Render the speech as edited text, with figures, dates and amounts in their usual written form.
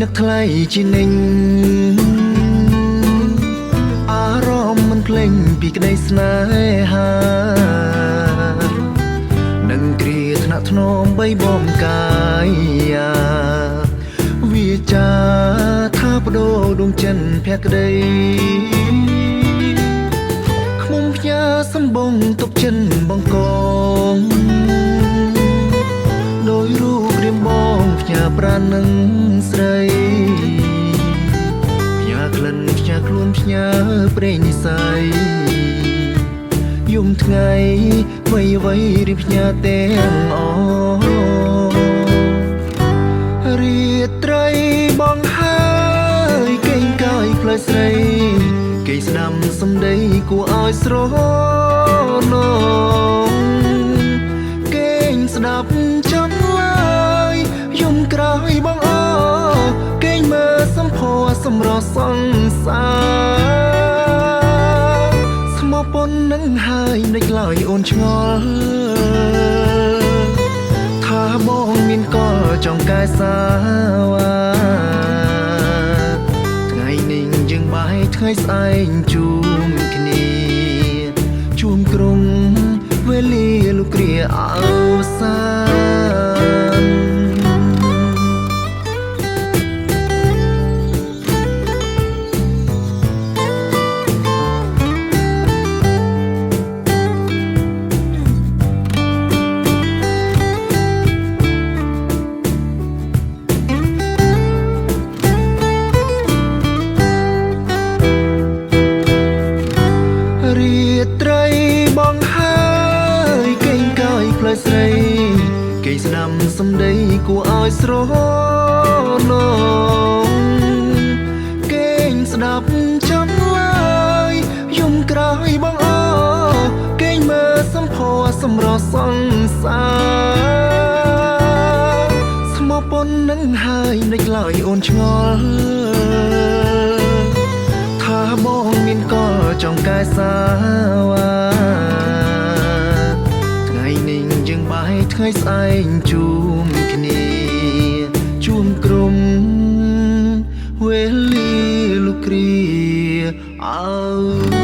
กថ្លៃជានិញអារម្មណ៍មិនភ្លេចពីក្តីស្នេហានឹងគ្រាថ្នាក់ថ្នមបីបំកាយវាចាថាបដូរដួងចិនភក្តីខ្មុំផ្ញើសម្បងទុកចិនបងកងដោយរូបរាងបងផ្ញើប្រាណនឹងស្រីផ្ញើក្លិនផ្ញើខ្លួនផ្ញើព្រេងនិស័យយំថ្ងៃវ័យវ័យរីផ្ញើទាំងអរាត្រីបងហើយកេងកាយផ្លែស្រីគេស្ដាំសំដីគួរឲ្យស្រណងគេងស្ដាប់ចំឡើយយំក្រោយបងអគេងមើលសំផស្សសម្រស់សង្សារស្មោះប៉ុននឹងហើយមិនឡើយអូនឆ្ងល់ថាបងមានកលចង់កែសាវ៉ាថ្ងៃនេះយើងបាយថ្ងៃស្អែកជួមគ្នាជួមក្រុងវេលាលុក្រាអោសាស្រីគេស្ដាំសំដីគួរឲ្យស្រណងគេងស្ដាប់ចំឡើយយំក្រោយបងអគេងមើលសំផស្សសម្រស់សង្សារស្មោះប៉ុននឹងហើយមិនឡើយអូនឆ្ងល់ថាបងមានកលចង់កែសាវ៉ាថ្ងៃស្អែកជួមគ្នាជួមក្រុមវេលាលុក្រាអើ